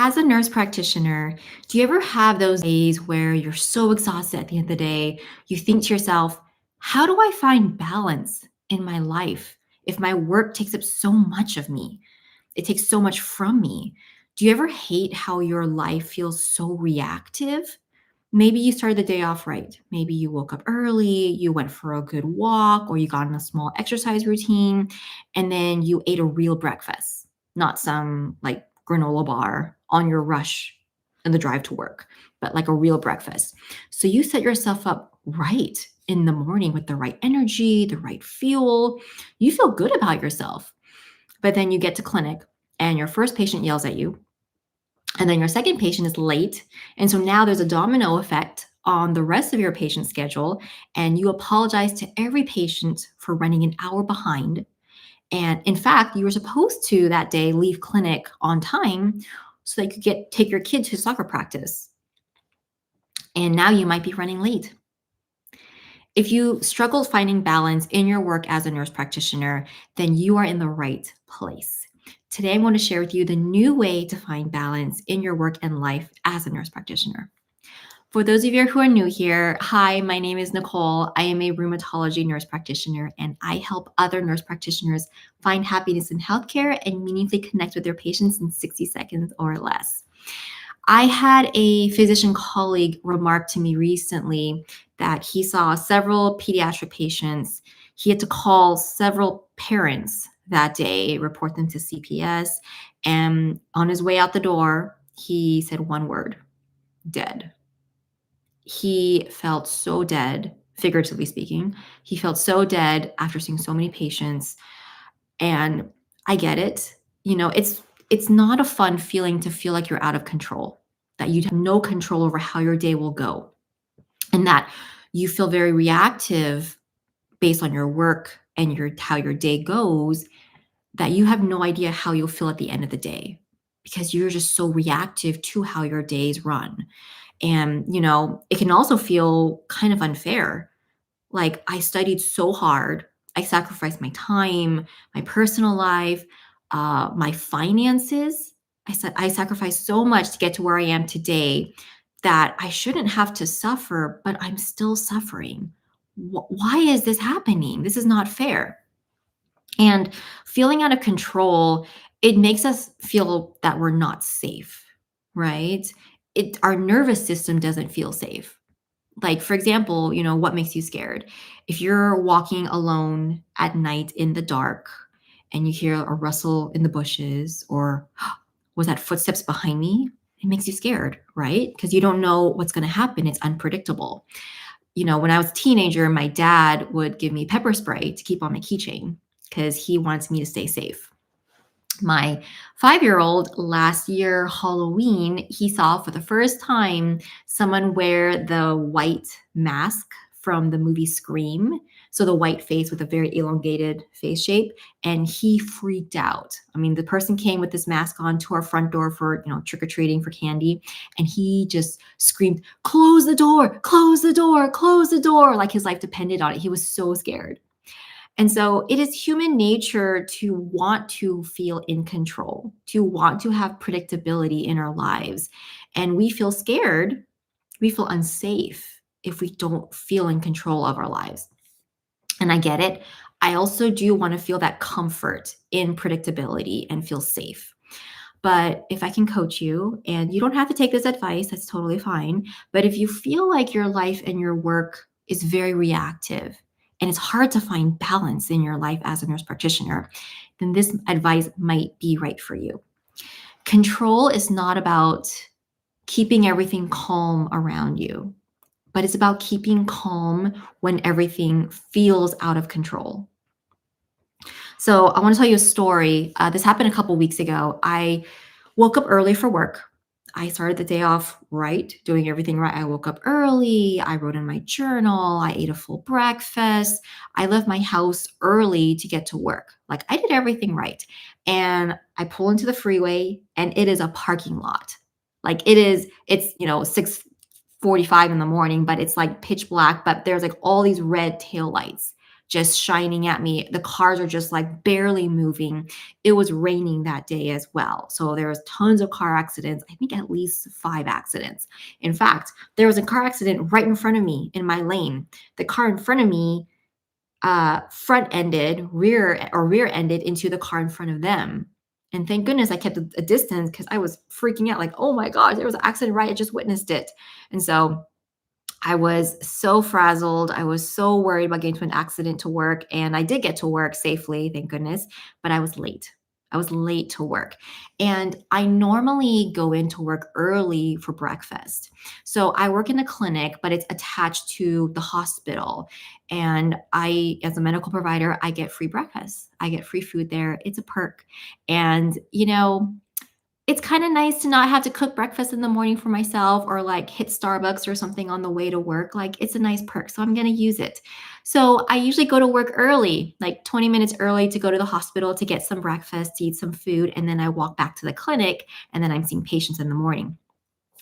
As a nurse practitioner, do you ever have those days where you're so exhausted at the end of the day? You think to yourself, how do I find balance in my life if my work takes up so much of me? It takes so much from me. Do you ever hate how your life feels so reactive? Maybe you started the day off right. Maybe you woke up early, you went for a good walk, or you got in a small exercise routine, and then you ate a real breakfast, not some like granola bar on your rush in the drive to work, but like a real breakfast. So you set yourself up right in the morning with the right energy, the right fuel. You feel good about yourself. But then you get to clinic and your first patient yells at you, and then your second patient is late. And so now there's a domino effect on the rest of your patient schedule. And you apologize to every patient for running an hour behind. And in fact, you were supposed to that day leave clinic on time so that you could take your kid to soccer practice. And now you might be running late. If you struggle finding balance in your work as a nurse practitioner, then you are in the right place. Today, I'm going to share with you the new way to find balance in your work and life as a nurse practitioner. For those of you who are new here, hi, my name is Nicole. I am a rheumatology nurse practitioner, and I help other nurse practitioners find happiness in healthcare and meaningfully connect with their patients in 60 seconds or less. I had a physician colleague remark to me recently that he saw several pediatric patients. He had to call several parents that day, report them to CPS. And on his way out the door, he said one word: dead. He felt so dead, figuratively speaking. He felt so dead after seeing so many patients. And I get it. It's not a fun feeling to feel like you're out of control, that you have no control over how your day will go, and that you feel very reactive based on your work and how your day goes, that you have no idea how you'll feel at the end of the day because you're just so reactive to how your days run. And, it can also feel kind of unfair. Like, I studied so hard. I sacrificed my time, my personal life, my finances. I sacrificed so much to get to where I am today that I shouldn't have to suffer, but I'm still suffering. Why is this happening? This is not fair. And feeling out of control, it makes us feel that we're not safe, right? Our nervous system doesn't feel safe. Like, for example, what makes you scared? If you're walking alone at night in the dark and you hear a rustle in the bushes, or was that footsteps behind me? It makes you scared, right? Because you don't know what's going to happen. It's unpredictable. When I was a teenager, my dad would give me pepper spray to keep on my keychain because he wants me to stay safe. My 5-year-old, last year, Halloween, he saw for the first time someone wear the white mask from the movie Scream. So the white face with a very elongated face shape. And he freaked out. I mean, the person came with this mask on to our front door for, trick-or-treating for candy. And he just screamed, "Close the door, close the door, close the door," like his life depended on it. He was so scared. And so it is human nature to want to feel in control, to want to have predictability in our lives. And we feel scared, we feel unsafe if we don't feel in control of our lives. And I get it. I also do want to feel that comfort in predictability and feel safe. But if I can coach you, and you don't have to take this advice, that's totally fine. But if you feel like your life and your work is very reactive and it's hard to find balance in your life as a nurse practitioner, then this advice might be right for you. Control is not about keeping everything calm around you, but it's about keeping calm when everything feels out of control. So I want to tell you a story. This happened a couple weeks ago. I woke up early for work. I started the day off right, doing everything right. I woke up early. I wrote in my journal. I ate a full breakfast. I left my house early to get to work. Like, I did everything right. And I pull into the freeway, and it is a parking lot. Like, it's 6:45 in the morning, but it's like pitch black, but there's like all these red tail lights just shining at me. The cars are just like barely moving. It was raining that day as well. So there was tons of car accidents. I think at least 5 accidents. In fact, there was a car accident right in front of me in my lane. The car in front of me rear ended into the car in front of them. And thank goodness I kept a distance because I was freaking out like, oh my gosh, there was an accident right. I just witnessed it. And so I was so frazzled. I was so worried about getting to an accident to work. And I did get to work safely, thank goodness, but I was late. I was late to work. And I normally go into work early for breakfast. So I work in a clinic, but it's attached to the hospital. And as a medical provider, I get free breakfast. I get free food there. It's a perk. And, it's kinda nice to not have to cook breakfast in the morning for myself or, like, hit Starbucks or something on the way to work, like, it's a nice perk, so I'm gonna use it. So, I usually go to work early, like 20 minutes early to go to the hospital to get some breakfast, to eat some food, and then I walk back to the clinic, and then I'm seeing patients in the morning.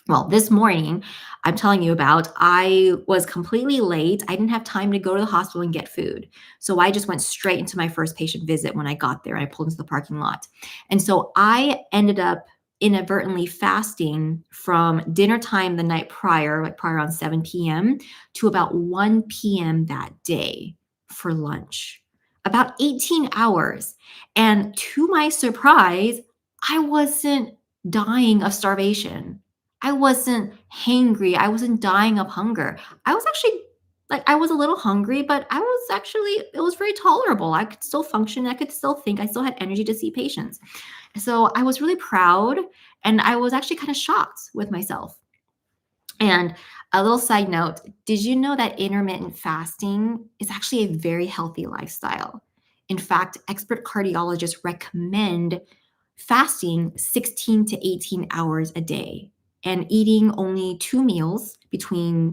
Well, this morning, I'm telling you about, I was completely late. I didn't have time to go to the hospital and get food. So I just went straight into my first patient visit when I got there. I pulled into the parking lot. And so I ended up inadvertently fasting from dinner time the night prior, like prior on 7 p.m., to about 1 p.m. that day for lunch. About 18 hours. And to my surprise, I wasn't dying of starvation. I wasn't hangry. I wasn't dying of hunger. I was actually I was a little hungry, but it was very tolerable. I could still function. I could still think. I still had energy to see patients. So I was really proud and I was actually kind of shocked with myself. And a little side note, did you know that intermittent fasting is actually a very healthy lifestyle? In fact, expert cardiologists recommend fasting 16 to 18 hours a day and eating only 2 meals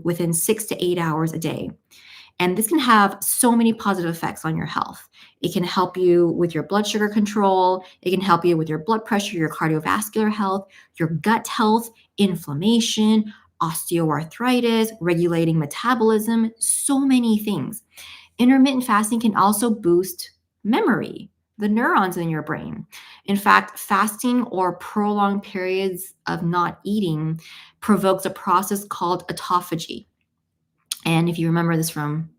within 6 to 8 hours a day. And this can have so many positive effects on your health. It can help you with your blood sugar control. It can help you with your blood pressure, your cardiovascular health, your gut health, inflammation, osteoarthritis, regulating metabolism, so many things. Intermittent fasting can also boost memory, the neurons in your brain. In fact, fasting or prolonged periods of not eating provokes a process called autophagy. And if you remember this from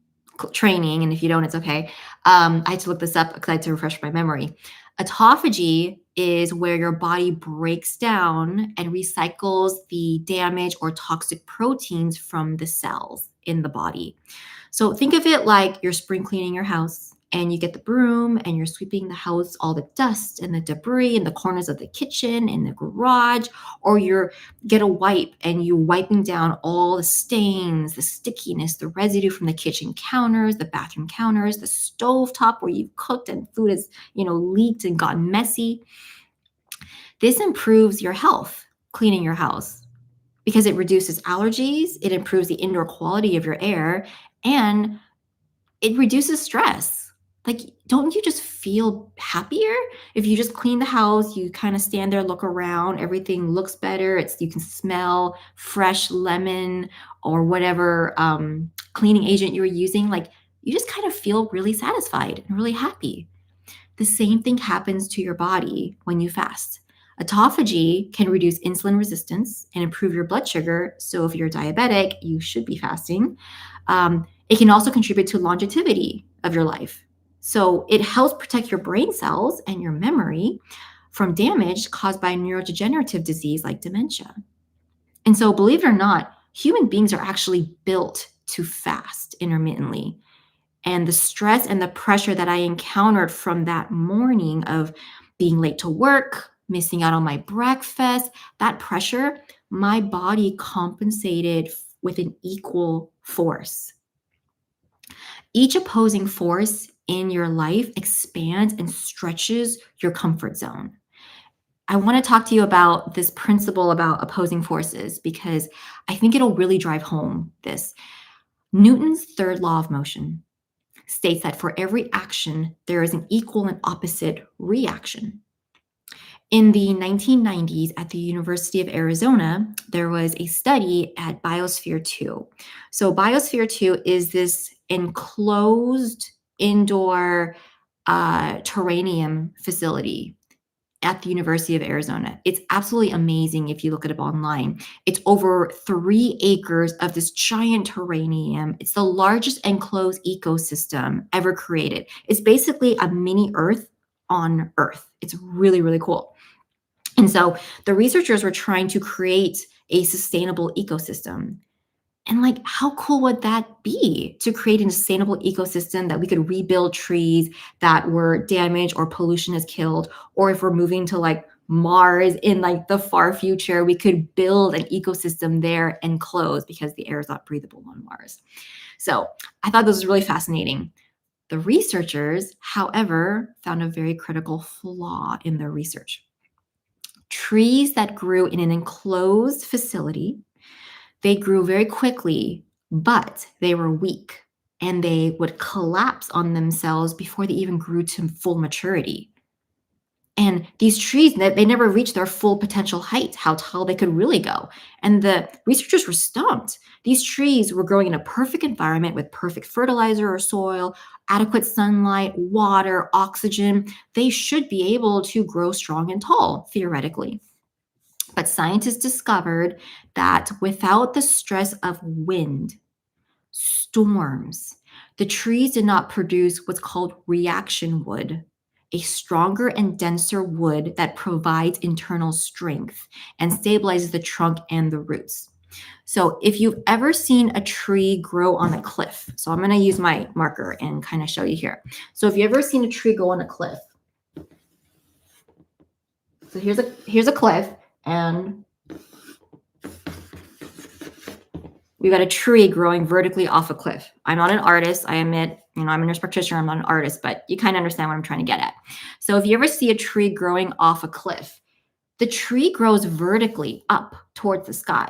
training, and if you don't, it's okay. I had to look this up because I had to refresh my memory. Autophagy is where your body breaks down and recycles the damaged or toxic proteins from the cells in the body. So think of it like you're spring cleaning your house and you get the broom and you're sweeping the house, all the dust and the debris in the corners of the kitchen, in the garage, or you get a wipe and you're wiping down all the stains, the stickiness, the residue from the kitchen counters, the bathroom counters, the stove top where you've cooked and food has, leaked and gotten messy. This improves your health, cleaning your house, because it reduces allergies, it improves the indoor quality of your air, and it reduces stress. Like, don't you just feel happier if you just clean the house, you kind of stand there, look around, everything looks better. You can smell fresh lemon or whatever cleaning agent you're using. Like, you just kind of feel really satisfied and really happy. The same thing happens to your body when you fast. Autophagy can reduce insulin resistance and improve your blood sugar. So if you're diabetic, you should be fasting. It can also contribute to longevity of your life. So it helps protect your brain cells and your memory from damage caused by neurodegenerative disease like dementia. And so, believe it or not, human beings are actually built to fast intermittently. And the stress and the pressure that I encountered from that morning of being late to work, missing out on my breakfast, that pressure, my body compensated with an equal force. Each opposing force in your life expands and stretches your comfort zone. I want to talk to you about this principle about opposing forces because I think it'll really drive home this. Newton's third law of motion states that for every action, there is an equal and opposite reaction. In the 1990s at the University of Arizona, there was a study at Biosphere 2. So Biosphere 2 is this enclosed indoor terrarium facility at the University of Arizona. It's absolutely amazing if you look it up online. It's over 3 acres of this giant terrarium. It's the largest enclosed ecosystem ever created. It's basically a mini Earth on Earth. It's really, really cool. And so the researchers were trying to create a sustainable ecosystem. And like, how cool would that be to create a sustainable ecosystem that we could rebuild trees that were damaged or pollution has killed? Or if we're moving to like Mars in like the far future, we could build an ecosystem there enclosed because the air is not breathable on Mars. So I thought this was really fascinating. The researchers, however, found a very critical flaw in their research. Trees that grew in an enclosed facility, they grew very quickly, but they were weak and they would collapse on themselves before they even grew to full maturity. And these trees, they never reached their full potential height, how tall they could really go. And the researchers were stumped. These trees were growing in a perfect environment with perfect fertilizer or soil, adequate sunlight, water, oxygen. They should be able to grow strong and tall, theoretically. But scientists discovered that without the stress of wind, storms, the trees did not produce what's called reaction wood, a stronger and denser wood that provides internal strength and stabilizes the trunk and the roots. So, if you've ever seen a tree grow on a cliff, so I'm going to use my marker and kind of show you here. So, if you've ever seen a tree grow on a cliff, so here's a cliff, and we've got a tree growing vertically off a cliff. I'm not an artist. I admit, I'm a nurse practitioner. I'm not an artist, but you kind of understand what I'm trying to get at. So if you ever see a tree growing off a cliff, the tree grows vertically up towards the sky.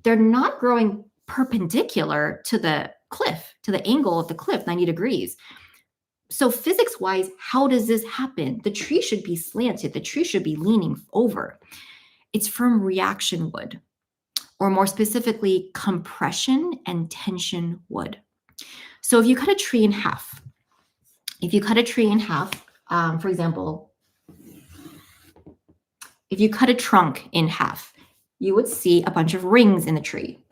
They're not growing perpendicular to the cliff, to the angle of the cliff, 90 degrees. So physics-wise, how does this happen? The tree should be slanted. The tree should be leaning over. It's from reaction wood, or more specifically, compression and tension wood. So if you cut a tree in half, for example, if you cut a trunk in half, you would see a bunch of rings in the tree.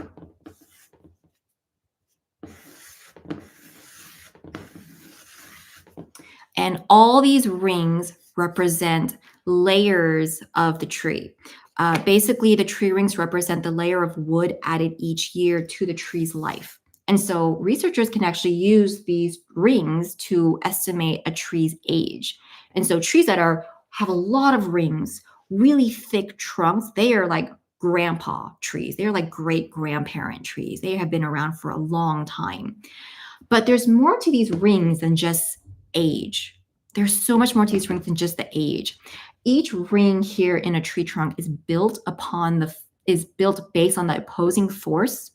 And all these rings represent layers of the tree. Basically, the tree rings represent the layer of wood added each year to the tree's life. And so researchers can actually use these rings to estimate a tree's age. And so trees that have a lot of rings, really thick trunks, they are like grandpa trees. They're like great grandparent trees. They have been around for a long time. But there's more to these rings than just age. There's so much more to these rings than just the age. Each ring here in a tree trunk is built based on the opposing force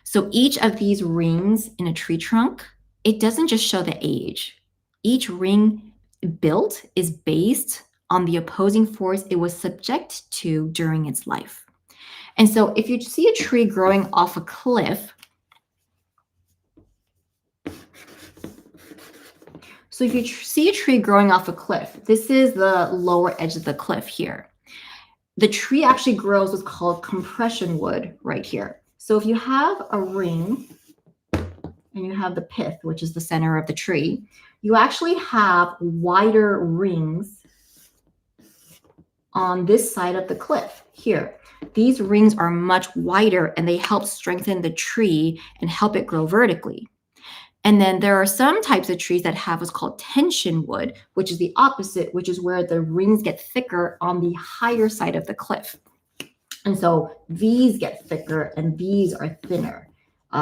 So each of these rings in a tree trunk, it doesn't just show the age. Each ring built is based on the opposing force it was subject to during its life. And so if you see a tree growing off a cliff, so if you see a tree growing off a cliff, this is the lower edge of the cliff here. The tree actually grows what's called compression wood right here. So if you have a ring and you have the pith, which is the center of the tree, you actually have wider rings on this side of the cliff here. These rings are much wider and they help strengthen the tree and help it grow vertically. And then there are some types of trees that have what's called tension wood, which is the opposite, which is where the rings get thicker on the higher side of the cliff. And so these get thicker and these are thinner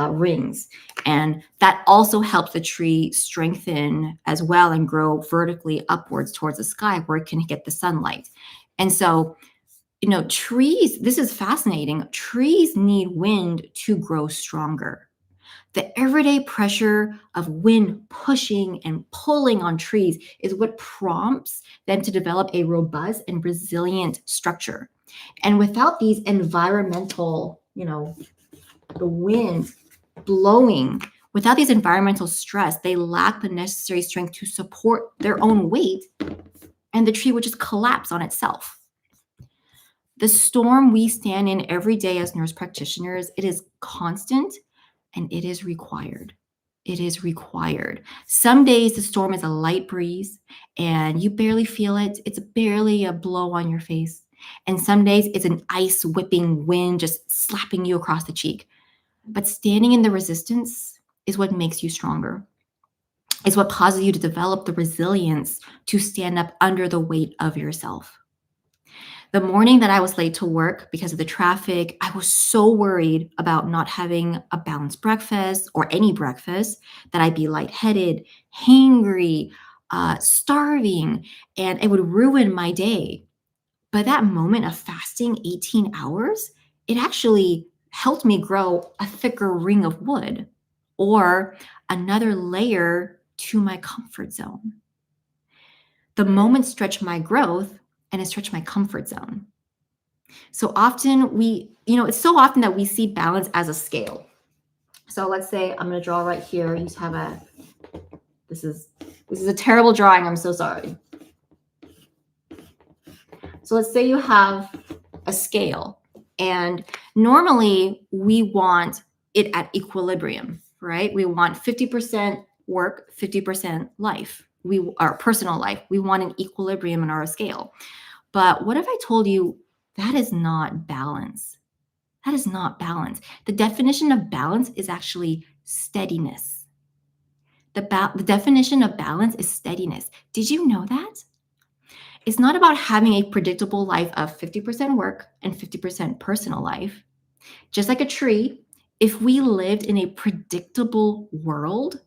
rings. And that also helps the tree strengthen as well and grow vertically upwards towards the sky where it can get the sunlight. And so, trees, this is fascinating. Trees need wind to grow stronger. The everyday pressure of wind pushing and pulling on trees is what prompts them to develop a robust and resilient structure. And without these environmental, the wind blowing Without these environmental stress, they lack the necessary strength to support their own weight, and the tree would just collapse on itself. The storm we stand in every day as nurse practitioners, it is constant and it is required. It is required. Some days the storm is a light breeze and you barely feel it. It's barely a blow on your face. And some days it's an ice whipping wind just slapping you across the cheek. But standing in the resistance is what makes you stronger. It's what causes you to develop the resilience to stand up under the weight of yourself. The morning that I was late to work because of the traffic, I was so worried about not having a balanced breakfast or any breakfast that I'd be lightheaded, hangry, starving, and it would ruin my day. But that moment of fasting 18 hours, it actually helped me grow a thicker ring of wood or another layer to my comfort zone. The moment stretched my growth and it stretched my comfort zone. So often it's so often that we see balance as a scale. So let's say I'm going to draw right here. You have this is a terrible drawing. I'm so sorry. So let's say you have a scale, and normally we want it at equilibrium, right? We want 50% work, 50% life. Our personal life. We want an equilibrium in our scale. But what if I told you that is not balance? That is not balance. The definition of balance is actually steadiness. The definition of balance is steadiness. Did you know that? It's not about having a predictable life of 50% work and 50% personal life. Just like a tree, if we lived in a predictable world,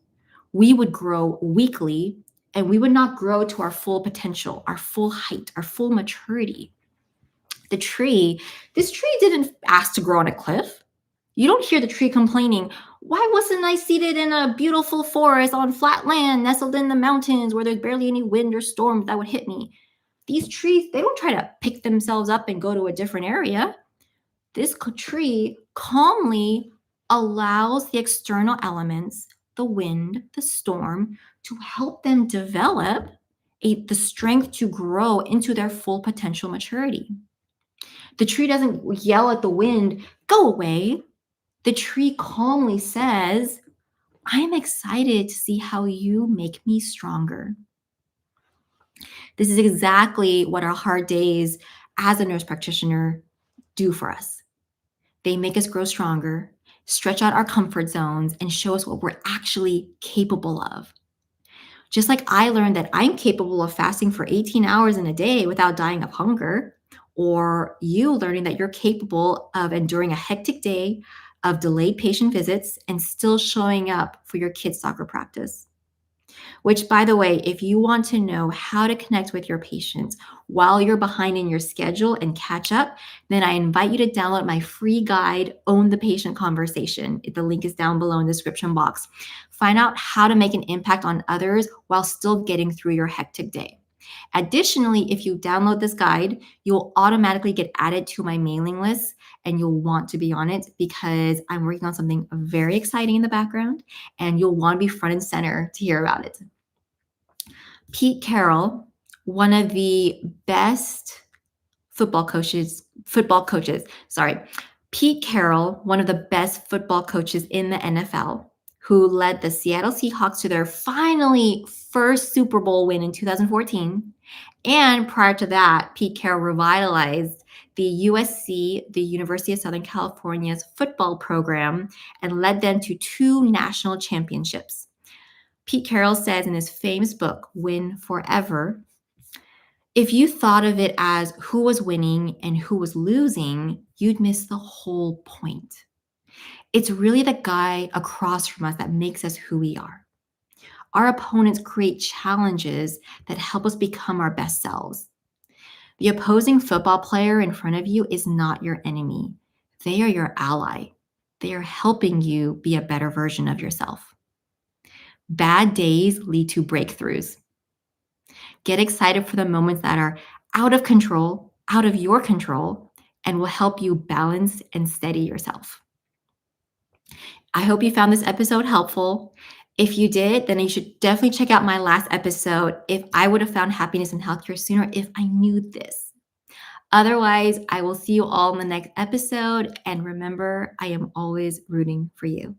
we would grow weakly and we would not grow to our full potential, our full height, our full maturity. This tree didn't ask to grow on a cliff. You don't hear the tree complaining, why wasn't I seated in a beautiful forest on flat land nestled in the mountains where there's barely any wind or storm that would hit me? These trees, they don't try to pick themselves up and go to a different area. This tree calmly allows the external elements, the wind, the storm, to help them develop the strength to grow into their full potential maturity. The tree doesn't yell at the wind, go away. The tree calmly says, I'm excited to see how you make me stronger. This is exactly what our hard days as a nurse practitioner do for us. They make us grow stronger, stretch out our comfort zones, and show us what we're actually capable of. Just like I learned that I'm capable of fasting for 18 hours in a day without dying of hunger, or you learning that you're capable of enduring a hectic day of delayed patient visits and still showing up for your kids' soccer practice. Which, by the way, if you want to know how to connect with your patients while you're behind in your schedule and catch up, then I invite you to download my free guide, Own the Patient Conversation. The link is down below in the description box. Find out how to make an impact on others while still getting through your hectic day. Additionally, if you download this guide, you'll automatically get added to my mailing list and you'll want to be on it because I'm working on something very exciting in the background and you'll want to be front and center to hear about it. Pete Carroll, one of the best Pete Carroll, one of the best football coaches in the NFL, who led the Seattle Seahawks to their finally first Super Bowl win in 2014. And prior to that, Pete Carroll revitalized the USC, the University of Southern California's football program, and led them to 2 national championships. Pete Carroll says in his famous book, Win Forever, if you thought of it as who was winning and who was losing, you'd miss the whole point. It's really the guy across from us that makes us who we are. Our opponents create challenges that help us become our best selves. The opposing football player in front of you is not your enemy. They are your ally. They are helping you be a better version of yourself. Bad days lead to breakthroughs. Get excited for the moments that are out of control, out of your control, and will help you balance and steady yourself. I hope you found this episode helpful. If you did, then you should definitely check out my last episode, If I Would Have Found Happiness in Healthcare Sooner If I Knew This. Otherwise, I will see you all in the next episode. And remember, I am always rooting for you.